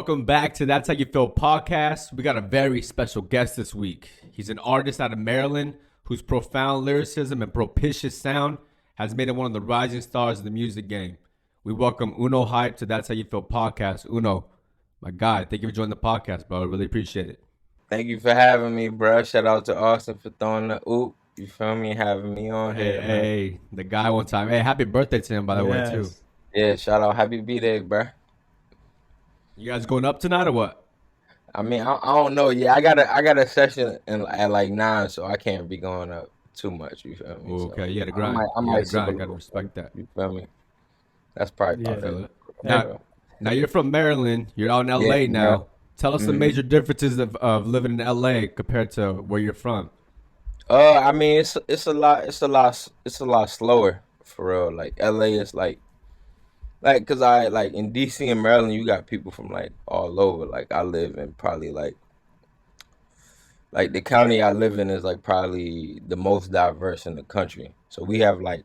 Welcome back to That's How You Feel podcast. We got a very special guest this week. He's an artist out of Maryland whose profound lyricism and propitious sound has made him one of the rising stars of the music game. We welcome Uno Hype to That's How You Feel podcast. Uno, my guy, thank you for joining the podcast, bro. I really appreciate it. Thank you for having me, bro. Shout out to Austin for throwing the oop. You feel me? Having me on here, man. Hey, the guy one time. Hey, happy birthday to him, by the way, too. Yeah, shout out. Happy B-Day, bro. You guys going up tonight or what? I mean, I don't know. Yeah, I got a session at like 9, so I can't be going up too much. You feel me? Okay, you got to I grind. might Got to respect that. You feel me? That's probably I feel it. Now you're from Maryland. You're out in LA now. Yeah. Tell us the major differences of living in LA compared to where you're from. I mean, it's a lot slower for real. Like LA is like, cause I like in DC and Maryland, you got people from like all over. Like I live in probably like the county I live in is like probably the most diverse in the country. So we have like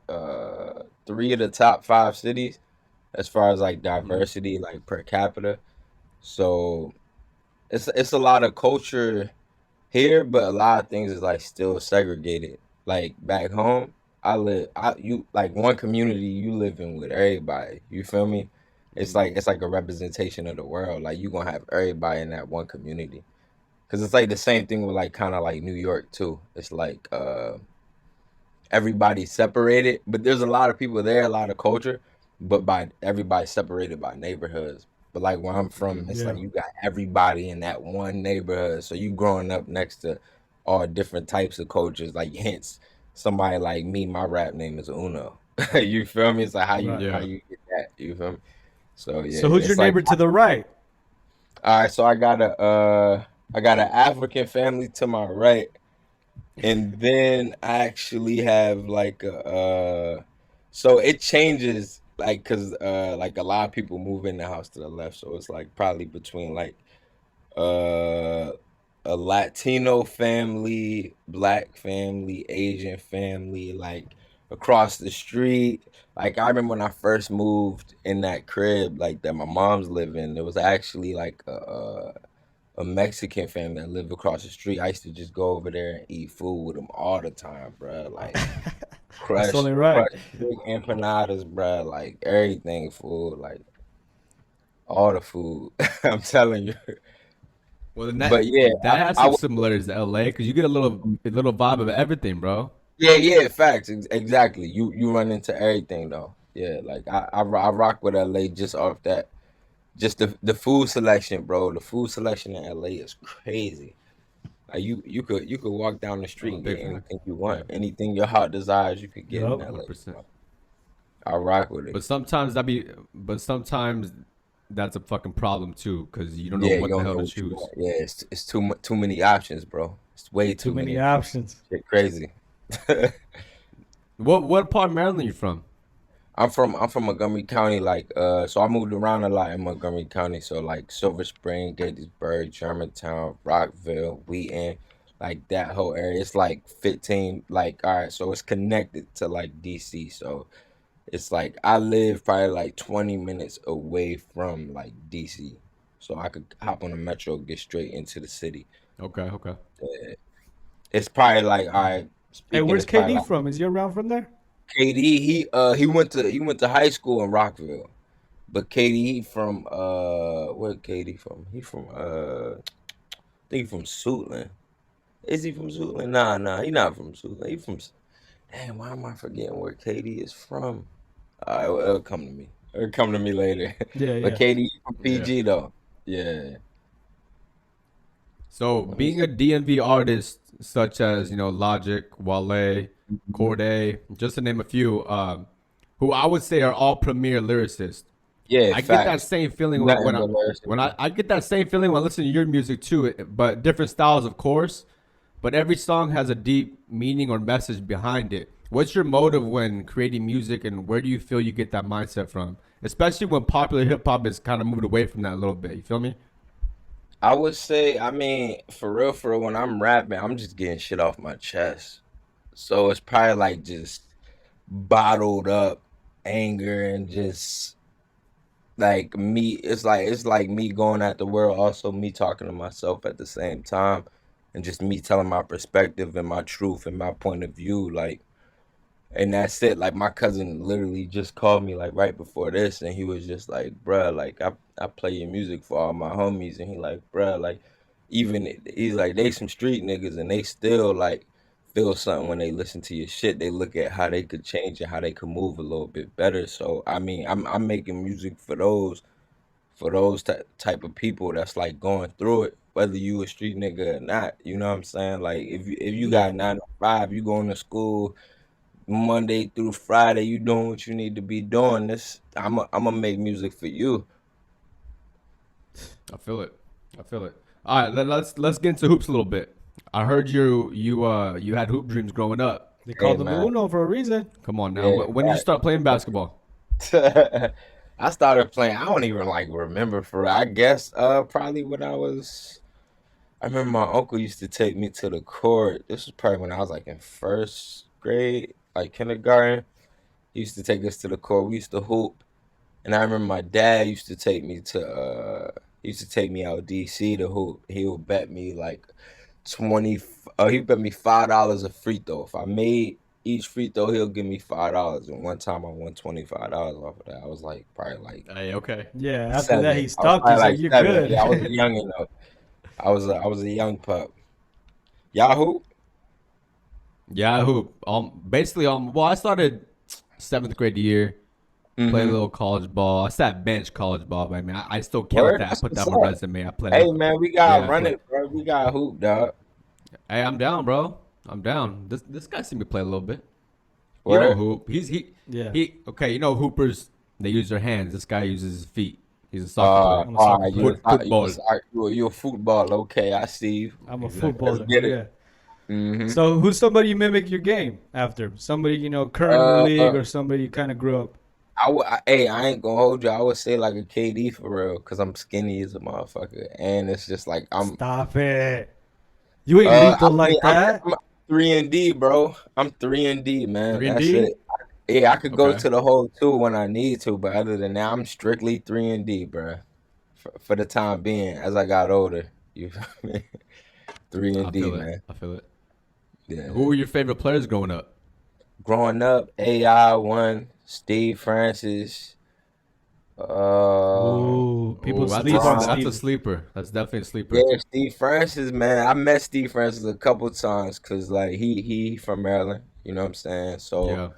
3 of the top 5 cities as far as like diversity, like per capita. So it's a lot of culture here, but a lot of things is like still segregated. Like back home, you like one community you live in with everybody. You feel me? It's like a representation of the world. Like you gonna have everybody in that one community. Cause it's like the same thing with like kind of like New York too. It's like everybody's separated, but there's a lot of people there, a lot of culture, but by everybody separated by neighborhoods. But like where I'm from, it's like you got everybody in that one neighborhood. So you growing up next to all different types of cultures. Like hence somebody like me, my rap name is Uno. You feel me? It's like how you get that. You feel me? So yeah. So who's your neighbor to the right? All right, so I got an African family to my right, and then I actually have like so it changes like cause like a lot of people move in the house to the left, so it's like probably between like uh a Latino family, black family, Asian family, like across the street. Like I remember when I first moved in that crib, like that my mom's living, there was actually like a Mexican family that lived across the street. I used to just go over there and eat food with them all the time, bro. Like That's only right. big empanadas, bro. Like everything, food, like all the food. I'm telling you. Well, But yeah, that has some similarities to LA because you get a little vibe of everything, bro. yeah, facts, exactly. You run into everything though. Yeah, like I rock with LA just off that. Just the food selection, bro. The food selection in LA is crazy. Like you could walk down the street and get anything you want, anything your heart desires, you could get in LA. 100%. I rock with it. But sometimes that's a fucking problem too because you don't know what the hell to choose. Yeah, it's too many options, bro. It's way too many options. Shit crazy. What part of Maryland you from? I'm from Montgomery County, like so I moved around a lot in Montgomery County. So like Silver Spring, Gettysburg, Germantown, Rockville, Wheaton, like that whole area. It's like 15, like all right, so it's connected to like DC. So it's like I live probably like 20 minutes away from like DC. So I could hop on the metro, get straight into the city. Okay. It's probably like all right. Hey, where's KD from? Is he around from there? KD, he went to high school in Rockville, but KD he from where KD from? He from I think he from Suitland. Is he from Suitland? Nah, he not from Suitland. He from damn. Why am I forgetting where KD is from? It'll come to me. It'll come to me later. Yeah, But KD from PG though. Yeah. So being a DMV artist such as Logic, Wale, Corday, just to name a few, who I would say are all premier lyricists. Yeah, I get that same feeling when I get that same feeling when I listen to your music too, but different styles, of course. But every song has a deep meaning or message behind it. What's your motive when creating music, and where do you feel you get that mindset from? Especially when popular hip hop is kind of moved away from that a little bit. You feel me? I would say, I mean, for real, when I'm rapping, I'm just getting shit off my chest. So it's probably like just bottled up anger and just like me, it's like me going at the world, also me talking to myself at the same time, and just me telling my perspective and my truth and my point of view, like, and that's it. Like my cousin literally just called me like right before this, and he was just like, "Bruh, like I play your music for all my homies," and he like, "Bruh, like even he's like they some street niggas, and they still like feel something when they listen to your shit. They look at how they could change and how they could move a little bit better." So I mean, I'm making music for those type of people that's like going through it, whether you a street nigga or not. You know what I'm saying? Like if you Yeah. got 9 to 5, you going to school Monday through Friday, you doing what you need to be doing. This I'm gonna make music for you. I feel it. I feel it. All right, let's get into hoops a little bit. I heard you had hoop dreams growing up. They Hey called them man, Uno for a reason. Come on now. yeah. When did you start playing basketball? I started playing. I don't even like remember for real. I guess probably when I remember my uncle used to take me to the court. This was probably when I was like in first grade, like kindergarten. He used to take us to the court. We used to hoop. And I remember my dad used to take me to he used to take me out DC to hoop. He would bet me like 20 he bet me $5 a free throw. If I made each free throw, he'll give me $5. And one time I won $25 off of that. I was like probably like Hey, okay. Yeah, after that, 7. he I was stopped. probably He's like, like you're 7. good. Yeah, I was young enough. I was a young pup. Y'all hoop? Yeah, I hoop. Basically, well, I started 7th grade year. Play a little college ball. I sat bench college ball, but I mean, I still count Word? that. I That's put what's that on my up. resume. I played. Hey man, we gotta Yeah, I run play. it, bro. We got hoop, dog. Hey, I'm down, bro. I'm down. This guy seen me play a little bit. You know Word? hoop. Yeah. He okay. You know hoopers. They use their hands. This guy uses his feet. He's a soccer player. I'm a soccer You player. Football. you a football. Okay, I see you. I'm a Exactly. Let's footballer. get Yeah. it. Mm-hmm. So who's somebody you mimic your game after? Somebody current in the league, or somebody you kind of grew up. Hey, I ain't gonna hold you. I would say like a KD for real, cause I'm skinny as a motherfucker, and it's just like Stop it. You ain't lethal like that. I'm 3 and D, bro. I'm 3 and D, man. Three and That's D. it. Yeah, I could go Okay. to the whole 2 when I need to, but other than that, I'm strictly 3 and D, bro. For the time being, as I got older, you feel me? Three I and D, feel it. man. I feel it. Yeah. Who were your favorite players growing up? Growing up, AI1, Steve Francis, Ooh, people Oh, sleep on that's a Steve. sleeper. That's definitely a sleeper. yeah, Steve Francis, man. I met Steve Francis a couple times because like he from Maryland, you know what I'm saying? So Yeah.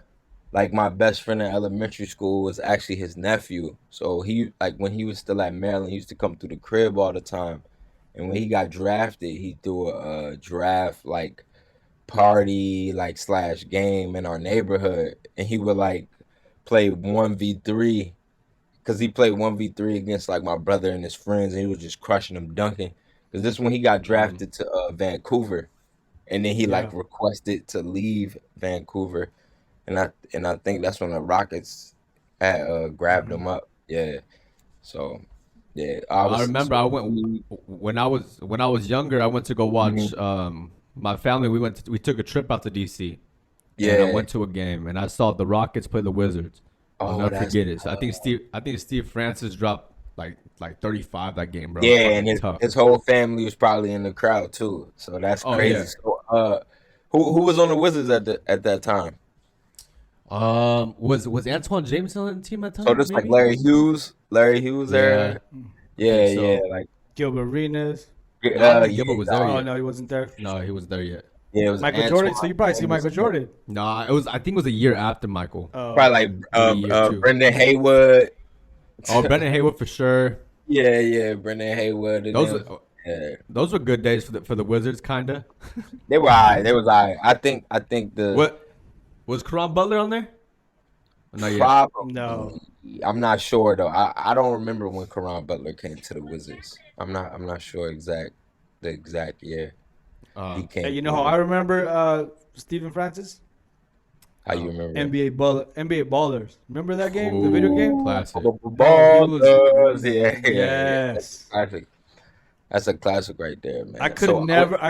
like my best friend in elementary school was actually his nephew. So he like when he was still at Maryland, he used to come through the crib all the time. And when he got drafted, he threw a draft like party like slash game in our neighborhood, and he would like play 1v3 because he played 1v3 against like my brother and his friends, and he was just crushing them, dunking. Because this when he got drafted to Vancouver, and then he Yeah. like requested to leave Vancouver, and I think that's when the Rockets had grabbed him up. Yeah, so yeah, I I was remember so I went when I was younger. I went to go watch. mhm. My family we took a trip out to DC, and I Yeah. went to a game and I saw the Rockets play the Wizards. I'll Oh, never that's forget it. So I think Steve Francis dropped like 35 that game, bro. It was yeah, and fucking his tough. his whole family was probably in the crowd too. So that's Oh crazy. yeah. So who was on the Wizards at that time? Was Antoine Jameson on the team at the So time? just like Maybe. Larry Hughes Yeah, there. I think Yeah, so. like Gilbert Arenas. No, I don't think yeah, Gilbert was there Oh yet. no, he wasn't there. No, he wasn't there yet. yeah, it was Michael Jordan. So Antoine you probably see Michael Jameson. Jordan. No, it was. I think it was a year after Michael, Oh, Probably like maybe year two. Brendan Haywood. Oh, Brendan Haywood for sure. Yeah, Brendan Haywood and Those them. were Yeah. those were good days for the Wizards, kinda. They were alright. They was alright. I think the What was Karan Butler on there? Not yet. problem. no. I'm not sure though. I don't remember when Karan Butler came to the Wizards. I'm not sure the exact year he Hey, came you to know the how I Wizards. remember Stephen Francis? How you remember it? NBA Ballers. Remember that game, the video game? Classic. Bro, he was Ballers. Yeah. That's yes. classic. That's a classic right there, man. I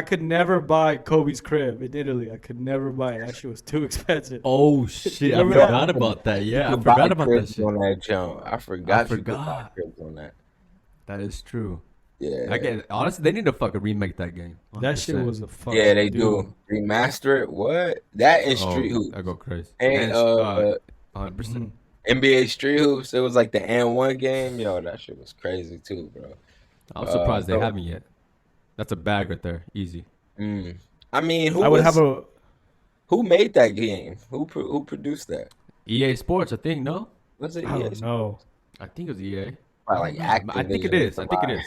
could never buy Kobe's crib in Italy. I could never buy it. That shit was too expensive. Oh shit! I Remember that? forgot about that. Yeah, I could buy forgot about that cribs shit. on that jump. I forgot you could buy forgot. cribs on that. That is true. Yeah. I get honestly, they need to fucking remake that game. That shit 100%. was a fucking Yeah, they dude. do. Remaster it? What? That and Street Hoops. I go crazy. And 100%. NBA Street Hoops. It was like the N1 game. Yo, that shit was crazy too, bro. I'm surprised they haven't yet. That's a bag right there. Easy. I mean, who made that game? Who produced that? EA Sports, I think. No, Was it EA? I don't know. I think it was EA. Like I think it is. I think it is.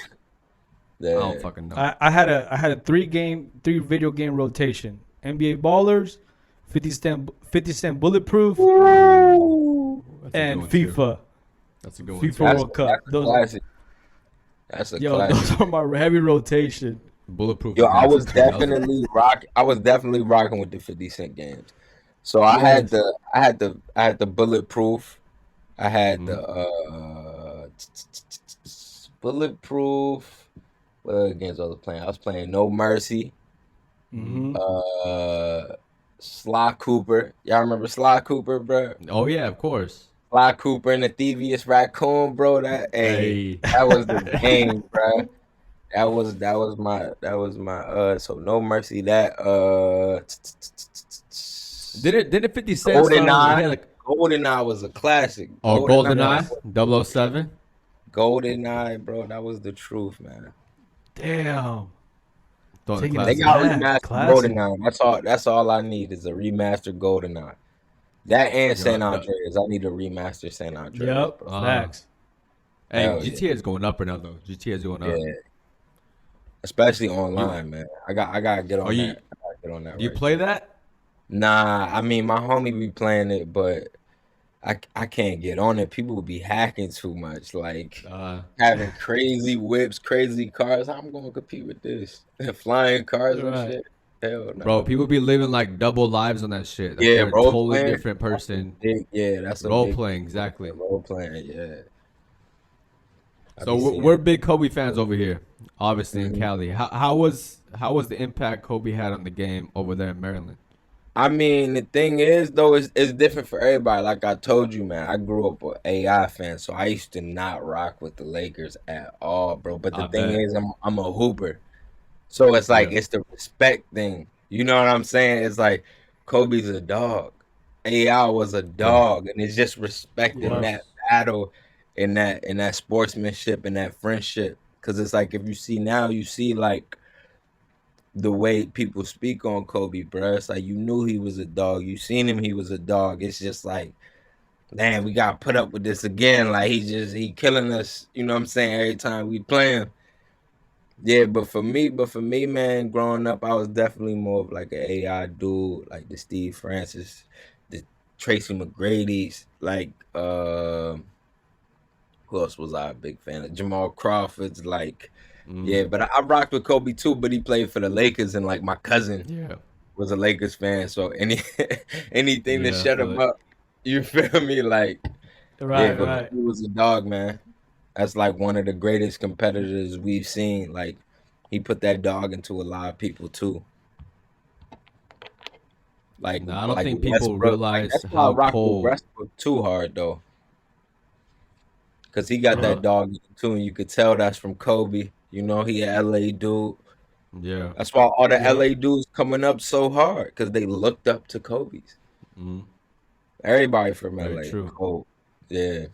Yeah. I don't fucking know. I had a three video game rotation. NBA Ballers, 50 Cent Bulletproof, and FIFA. That's a good one. FIFA World Cup. That's a classic. Those are my heavy rotation. Bulletproof. Yo, I was definitely rocking with the 50 Cent games. So I had the Bulletproof. I had the Bulletproof. What games I was playing? I was playing No Mercy. Sly Cooper. Y'all remember Sly Cooper, bro? Oh yeah, of course. Sly Cooper and the Thievius Raccoon, bro. That was the game, bro. That was my so No Mercy. That didn't 50 Cent GoldenEye. GoldenEye was a classic. Oh, GoldenEye 007. GoldenEye, bro. That was the truth, man. Damn. They got remastered GoldenEye. That's all I need is a remastered GoldenEye. That and San Andreas. I need a remaster San Andreas. Yep. Facts. Hey, GTA is going up right now though. GTA is going up. Yeah. Especially online, man. I gotta get on that. I gotta get on that. Do you play that? Nah, I mean my homie be playing it, but I can't get on it. People be hacking too much, like having crazy whips, crazy cars. How I'm gonna compete with this? Flying cars and shit. Hell no. Bro, people be living like double lives on that shit. Like yeah, they're a totally different person. That's role playing, exactly. Role playing, yeah. So we're big Kobe fans over here, obviously in Cali. How was the impact Kobe had on the game over there in Maryland? I mean, the thing is, though, it's different for everybody. Like I told you, man, I grew up an AI fan, so I used to not rock with the Lakers at all, bro. But the thing is, I'm a hooper. So it's like, it's the respect thing. You know what I'm saying? It's like, Kobe's a dog. AI was a dog. And it's just respecting that battle and that sportsmanship and that friendship. Because it's like, if you see now, you see like, the way people speak on Kobe, bro. It's like you knew he was a dog. You seen him, he was a dog. It's just like, man, we gotta put up with this again. Like he killing us, you know what I'm saying, every time we play him. Yeah, but for me, man, growing up, I was definitely more of like an AI dude, like the Steve Francis, the Tracy McGrady's, like who else was I a big fan of? Jamal Crawford's, like. Yeah, but I rocked with Kobe too, but he played for the Lakers, and like my cousin was a Lakers fan, so anything to shut him up, you feel me? Like, right. He was a dog, man. That's like one of the greatest competitors we've seen. Like, he put that dog into a lot of people too. Like, I don't think people realize how cold. Westbrook too hard though, because he got that dog too, and you could tell that's from Kobe. You know, he an LA dude. Yeah. That's why all the LA dudes coming up so hard, because they looked up to Kobe's. Everybody from LA. True. Kobe. Yeah.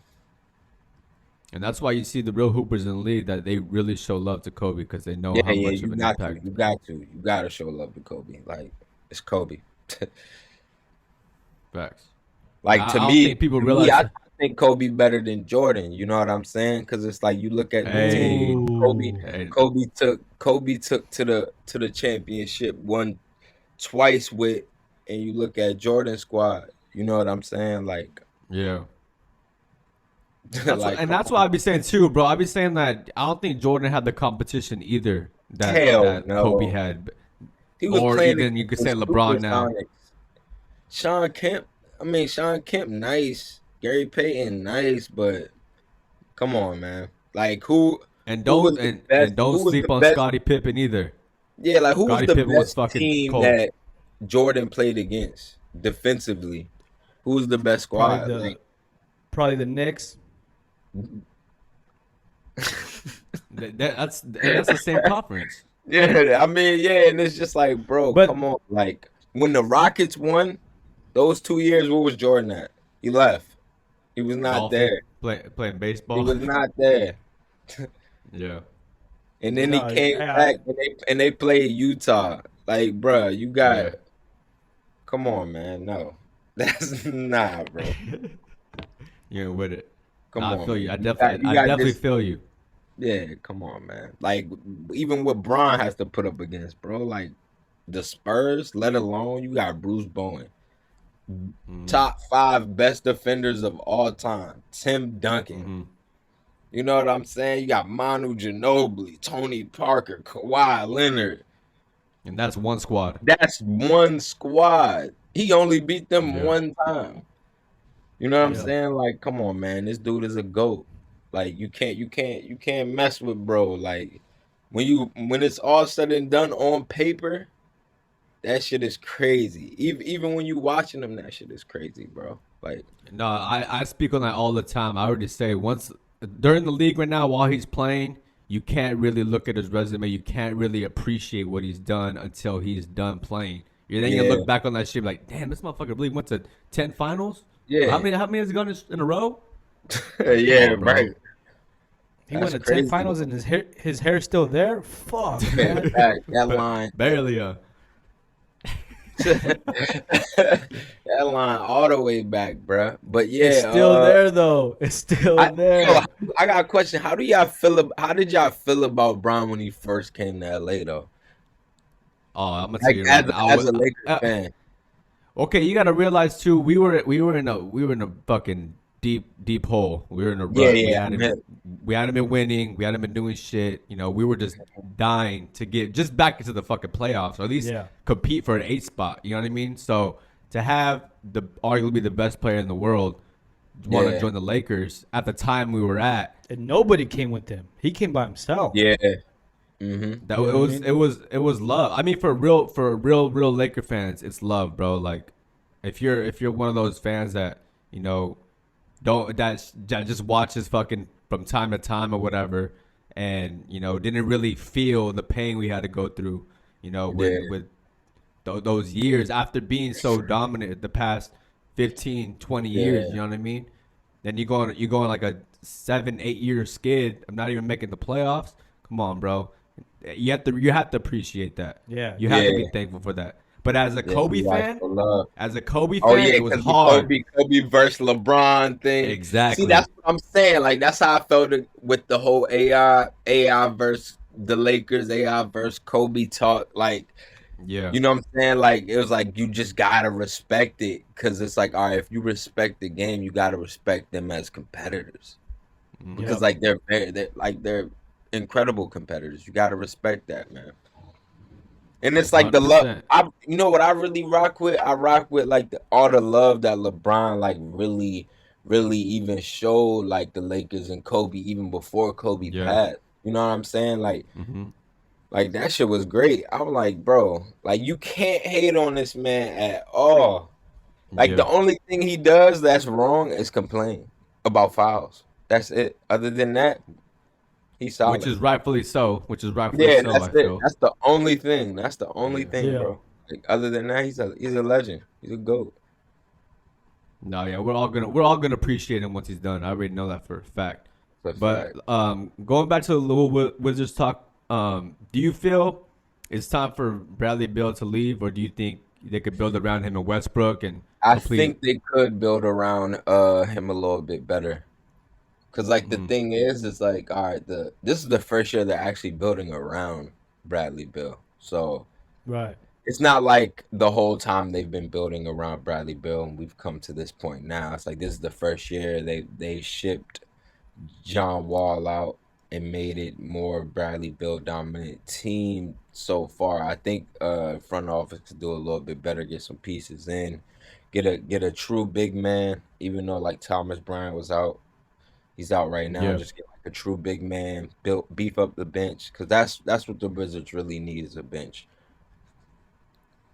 And that's why you see the real hoopers in the league, that they really show love to Kobe because they know how much of an impact. You got to show love to Kobe. Like, it's Kobe. Facts. Like, to me, people realize. I think Kobe better than Jordan. You know what I'm saying? Because it's like you look at the team. Kobe took to the championship, won twice with, and you look at Jordan's squad. You know what I'm saying? Like, yeah. That's what I be saying too, bro. I be saying that I don't think Jordan had the competition either that Kobe had. He was or playing even you could say LeBron now. Sean Kemp, nice. Gary Payton, nice, but come on, man. Like, who And Who was don't the best? and don't Who was sleep the on best? Scottie Pippen either. Yeah, like who was Scottie the Pippen was best fucking team cold. that Jordan played against defensively? Who was the best Probably squad? the probably the Knicks. That's the same conference. Yeah, I mean, yeah, and it's just like, bro, But come on. Like when the Rockets won those 2 years, where was Jordan at? He left. He was not Golfing, there. playing He baseball. was not there. Yeah. And then he no, came back and they played Utah. Like, bro, you got Yeah. come on, man. No. That's nah, bro. You ain't with it. Come Nah, I on, feel you. man. I You got definitely this. feel you. Yeah, come on, man. Like even what Bron has to put up against, bro. Like the Spurs, let alone you got Bruce Bowen. Top 5 best defenders of all time. Tim Duncan. Mm-hmm. You know what I'm saying? You got Manu Ginobili, Tony Parker, Kawhi Leonard. And that's one squad. That's one squad. He only beat them Yeah. one time. You know what I'm Yeah. saying? Like, come on, man. This dude is a GOAT. Like, you can't mess with bro. Like, when it's all said and done on paper, that shit is crazy. Even when you watching them, that shit is crazy, bro. Like, No, I speak on that all the time. I already say once during the league right now while he's playing, you can't really look at his resume. You can't really appreciate what he's done until he's done playing. You then you Yeah. look back on that shit like, damn, this motherfucker really went to 10 finals. yeah, How many has he gone in a row? yeah, on, bro. right. he That's went to 10 crazy. finals and his hair's still there. Fuck, man. That line, Barely. that line all the way back, bro. But yeah, It's still there though. It's still there. yo, I got a question. How did y'all feel about Bron when he first came to LA though? Oh, I'm gonna tell Like you right now. as a Lakers fan. Okay, you gotta realize too. We were in a fucking deep hole. We were in a rut. Yeah. We hadn't been winning. We hadn't been doing shit. You know, we were just dying to get just back into the fucking playoffs, or at least Yeah. compete for an 8 spot. You know what I mean? So to have the arguably the best player in the world want to Yeah. join the Lakers at the time we were at, And nobody came with him. He came by himself. Yeah. Mm-hmm. that You know what I mean? it was love. I mean, for real Laker fans, it's love, bro. Like if you're one of those fans that you know that just watches fucking from time to time or whatever, and you know didn't really feel the pain we had to go through, you know, with those years after being so dominant the past 15, 20 years. Yeah. You know what I mean? Then you go on like a 7, 8 year skid. I'm not even making the playoffs. Come on, bro. You have to appreciate that. Yeah. You have to Yeah. be thankful for that. But as a Kobe you like fan, for love. as a Kobe Oh fan, yeah, it was because hard. the Kobe versus LeBron thing. Exactly. See, that's what I'm saying. Like that's how I felt with the whole AI versus the Lakers, AI versus Kobe talk. Like, Yeah. you know what I'm saying? Like it was like you just gotta respect it because it's like, all right, if you respect the game, you gotta respect them as competitors because like they're incredible competitors. You gotta respect that, man. And it's like the love. 100%. You know what I really rock with? I rock with like all the love that LeBron like really even showed like the Lakers and Kobe even before Kobe Yeah. passed. You know what I'm saying? Like Mhm. like that shit was great. I'm like, bro, like you can't hate on this man at all. Like Yeah. the only thing he does that's wrong is complain about fouls. That's it. Other than that, he's solid. Which is rightfully so. Yeah, So, that's I it. feel. That's the only thing. That's the only Yeah. thing, Yeah. bro. Like, other than that, he's a legend. He's a GOAT. No, yeah, we're all gonna appreciate him once he's done. I already know that for a fact. That's But fact. going back to the Little Wizards talk, do you feel it's time for Bradley Beal to leave, or do you think they could build around him in Westbrook and I complete? think they could build around him a little bit better. Cause like the thing is, it's like, all right, this is the first year they're actually building around Bradley Beal. So Right. it's not like the whole time they've been building around Bradley Beal and we've come to this point now. It's like this is the first year they shipped John Wall out and made it more Bradley Beal dominant team so far. I think front office could do a little bit better, get some pieces in, get a true big man, even though like Thomas Bryant was out. He's out right now. Yeah. Just get like a true big man, beef up the bench, because that's what the Wizards really need is a bench.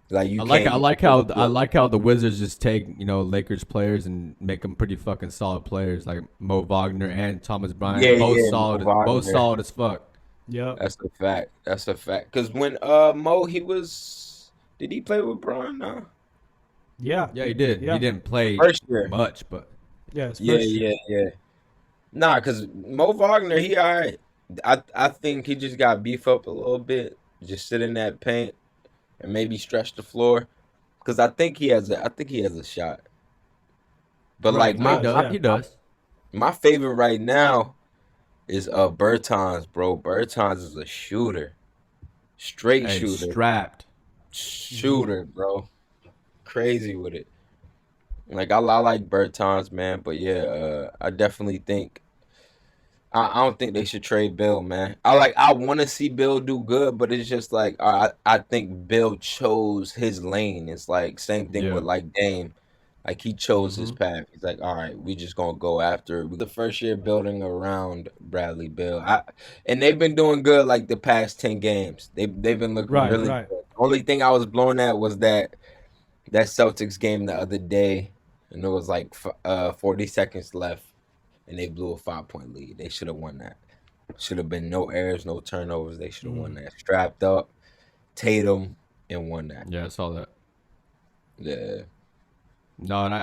Like you I can't. like how the Wizards just take Lakers players and make them pretty fucking solid players like Mo Wagner and Thomas Bryant, Mo both Wagner. solid as fuck. Yep. That's a fact. That's a fact. Because when Mo, did he play with Bron? No. Yeah. Yeah, he did. Yeah. He didn't play First year. much, but Yeah. It's Yeah, first year. yeah. Nah, because Mo Wagner, he all right. I think he just got beef up a little bit. Just sit in that paint and maybe stretch the floor. Because I think he has a shot. But Right, like he does. my favorite right now is Bertans, bro. Bertans is a shooter. Straight Hey, shooter. strapped. Shooter, bro. Crazy with it. Like I like Bertans, man, but yeah, I definitely think I don't think they should trade Bill, man. I want to see Bill do good, but it's just like I think Bill chose his lane. It's like same thing Yeah. with like Dame. Like he chose his path. He's like, all right, we just gonna go after the first year building around Bradley Bill. And they've been doing good like the past 10 games. They've been looking really Right. good. Only thing I was blown at was that Celtics game the other day, and it was like 40 seconds left, and they blew a 5-point lead. They should have won that. Should have been no errors, no turnovers. They should have won that. Strapped up, Tatum, and won that. Yeah, I saw that. Yeah. No, and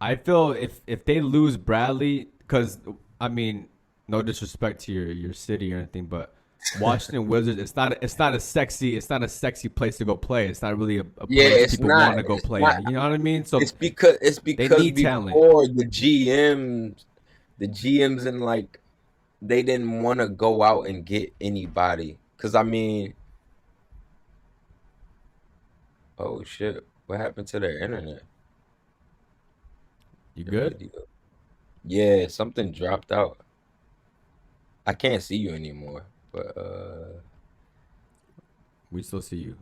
I feel if they lose Bradley, because I mean, no disrespect to your city or anything, but Washington Wizards, it's not a sexy place to go play. It's not really a place people want to go play. You know what I mean? So it's because they need before the GMs and like they didn't want to go out and get anybody. Cause I mean, oh shit, what happened to their internet? You good? Yeah, something dropped out. I can't see you anymore, but We still see you.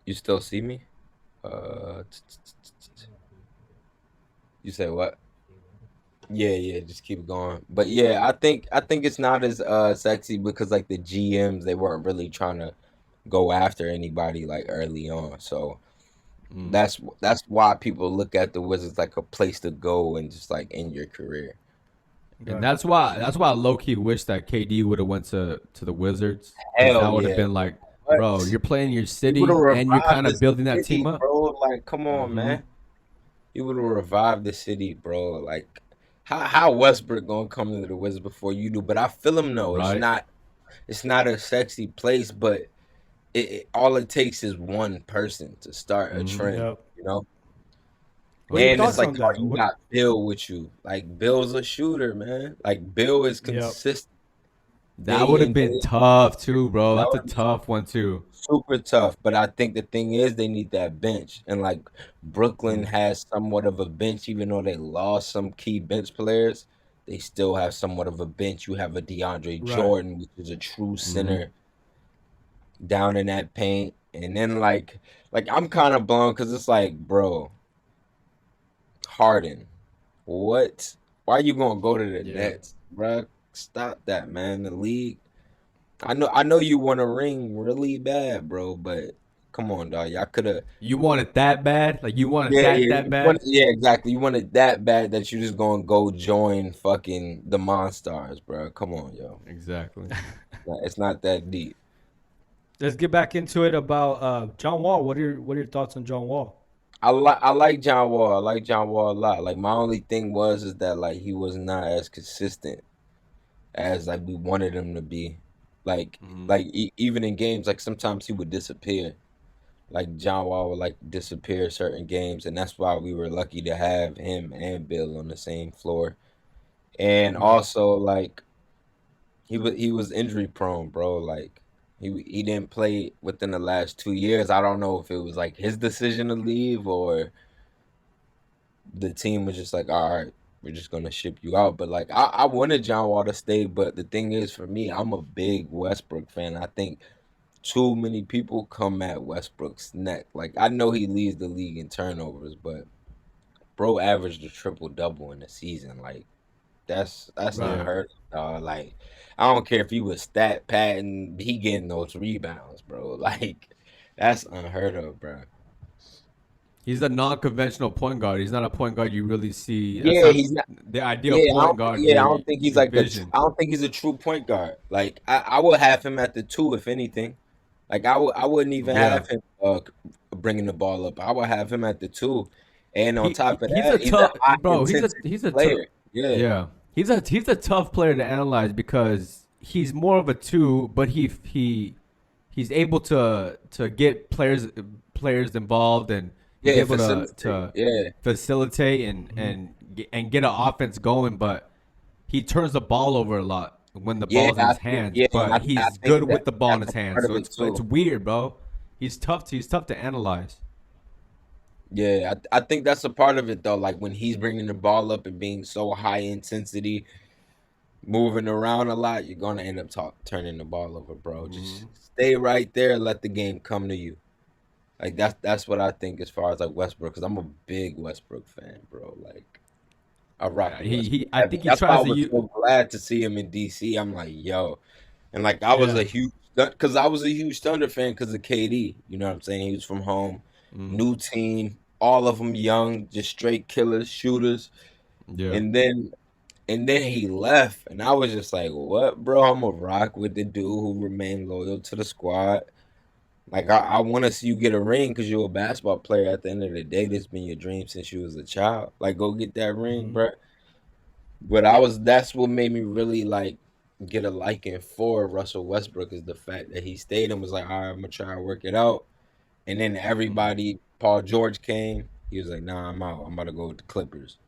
you still see me? You said what? Yeah, just keep going. But yeah, I think it's not as sexy because like the GMs they weren't really trying to go after anybody like early on. So that's why people look at the Wizards like a place to go and just like end your career. And that's why I low key wish that KD would have went to the Wizards. Hell that would have yeah. been like, What? bro, you're playing your city You would've and you're revived kind of the building that city, team up. bro. Like, come on, man. You would have revived the city, bro. Like, how Westbrook gonna come to the Wizards before you do? But I feel him though. Right. It's not a sexy place, but all it takes is one person to start a trend. Yep. You know. What are your And it's thoughts like on that? you got Bill with you. Like Bill's a shooter, man. Like Bill is consistent. That would have been tough too, bro. That's a tough one too. Super tough. But I think the thing is they need that bench. And like Brooklyn has somewhat of a bench, even though they lost some key bench players, they still have somewhat of a bench. You have a DeAndre Jordan, which is a true center down in that paint. And then like I'm kind of blown because it's like, bro, Harden, what? Why are you gonna go to the Nets, bro? Stop that, man. The league. I know you want a ring really bad, bro, but come on, dog. Y'all could have. You want it that bad? Like you want it that bad? Exactly. You want it that bad that you just gonna go join fucking the Monstars, bro. Come on, yo. Exactly. It's not that deep. Let's get back into it about John Wall. What are your thoughts on John Wall? I like John Wall. I like John Wall a lot. Like my only thing is that like he was not as consistent as like we wanted him to be. Like even in games, like sometimes he would disappear. Like John Wall would like disappear certain games, and that's why we were lucky to have him and Bill on the same floor. And also like he was injury prone, bro. Like he didn't play within the last 2 years. I don't know if it was like his decision to leave or the team was just like, all right, we're just gonna ship you out. But like I wanted John Wall to stay, but the thing is for me, I'm a big Westbrook fan. I think too many people come at Westbrook's neck. Like I know he leads the league in turnovers, but bro averaged a triple double in the season. Like That's Right. unheard of, dog. Like, I don't care if he was stat padding, he getting those rebounds, bro. Like, that's unheard of, bro. He's a non-conventional point guard. He's not a point guard you really see. That's Yeah, not he's not. the ideal Yeah, point guard I don't think he's you like vision. I don't think he's a true point guard. Like, I would have him at the 2 if anything. Like, I wouldn't even Yeah. have him bringing the ball up. I would have him at the 2, and on top of He's that, a he's tough a high bro. intensity He's a tough. player. Yeah. Yeah. He's a tough player to analyze because he's more of a 2, but he's able to get players involved, and he's Yeah, able facilitate. to Yeah. facilitate and get an offense going, but he turns the ball over a lot when the ball's in his hands. But I he's think good with the ball in that's his a hands. part of So it, it's too. weird, bro. He's tough to analyze. Yeah, I think that's a part of it though. Like when he's bringing the ball up and being so high intensity, moving around a lot, you're gonna end up turning the ball over, bro. Just stay right there, let the game come to you. Like that's what I think as far as like Westbrook, because I'm a big Westbrook fan, bro. Like I rock with Westbrook. I think he That's why I tries to was use. so glad to see him in DC. I'm like, yo, and like I was Yeah. a huge Thunder fan because of KD. You know what I'm saying? He was from home, new team, all of them young, just straight killers, shooters. Yeah. And then he left, and I was just like, what, bro? I'm gonna rock with the dude who remained loyal to the squad. Like I want to see you get a ring because you're a basketball player. At the end of the day, this been your dream since you was a child. Like go get that ring, bro. But that's what made me really like get a liking for Russell Westbrook is the fact that he stayed and was like, all right, I'm gonna try to work it out. And then everybody, Paul George came. He was like, nah, I'm out. I'm about to go with the Clippers.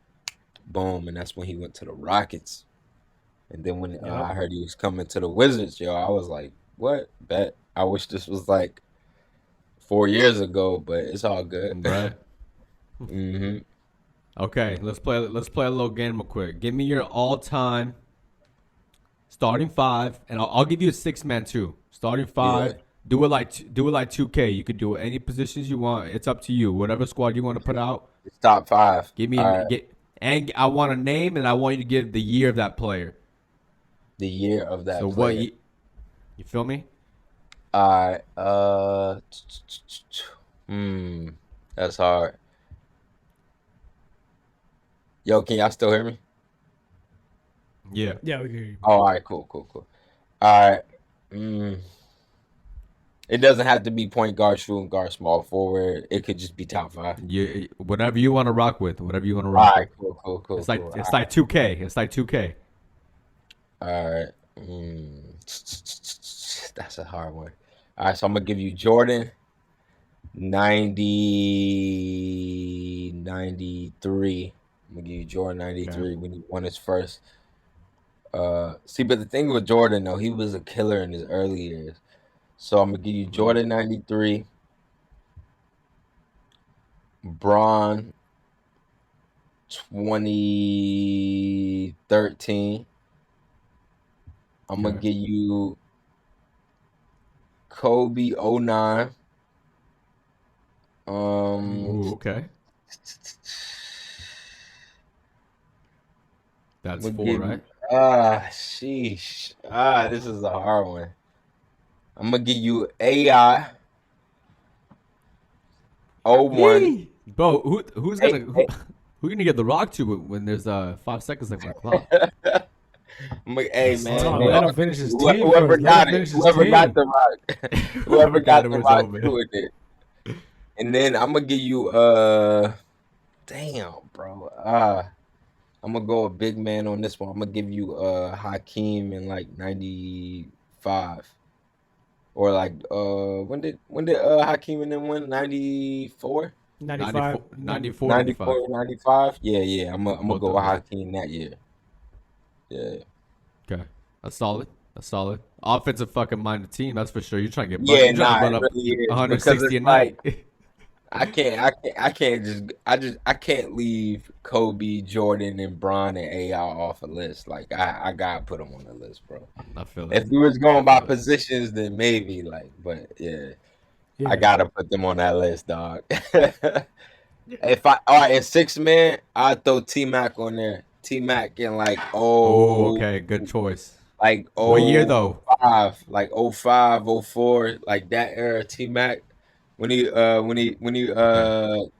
Boom, and that's when he went to the Rockets. And then when I heard he was coming to the Wizards, yo, I was like, what? Bet. I wish this was like 4 years ago, but it's all good. Right. Mm-hmm. Okay, let's play a little game real quick. Give me your all-time starting 5, and I'll give you a 6-man too. Starting 5. Yeah. Do it like 2K. You could do any positions you want. It's up to you. Whatever squad you want to put out. It's top 5. Give me and I want a name, and I want you to give the year of that player. The year of that So player. you feel me? All right. That's hard. Yo, can y'all still hear me? Yeah. Yeah, we can hear you. Oh, all right, cool. All right. It doesn't have to be point guard, shooting guard, small forward. It could just be top 5. Whatever you want to rock with. Whatever you want to All rock right, with. cool. It's like 2K. It's like 2K. All right. That's a hard one. All right, so I'm gonna give you Jordan 93. I'm gonna give you Jordan 93 when he won his first. See, but the thing with Jordan though, he was a killer in his early years. So I'm gonna give you Jordan 93, Bron 2013. I'm gonna give you Kobe 09. Ooh, okay. That's 4, right? Sheesh. This is a hard one. I'm gonna give you AI 01. Bro, who's gonna get the rock to when there's 5 seconds left on the clock? I'm like, hey man, Let him finish his team. whoever first. got Let him it, finish his whoever team. got the rock, whoever got the was rock over. doing it. And then I'm gonna give you damn, bro. I'm gonna go a big man on this one. I'm gonna give you Hakeem in like 95. Or like when did Hakeem and them win? 94? 95. 94, 95? Yeah. I'm gonna go with Hakeem that year. Yeah. Okay. That's solid. Offensive fucking minded team, that's for sure. You're trying to get Yeah, you're trying to run it up really is. 160 a night. I can't leave Kobe, Jordan, and Bron and AI off a list. Like I gotta put them on the list, bro. I feel it. If we was going by positions, then maybe but yeah, I gotta put them on that list, dog. All right, in 6 man, I'd throw T-Mac on there. T-Mac in like Oh, okay, good choice. like What year though? 05, like 05, 04, like that era T-Mac when Okay.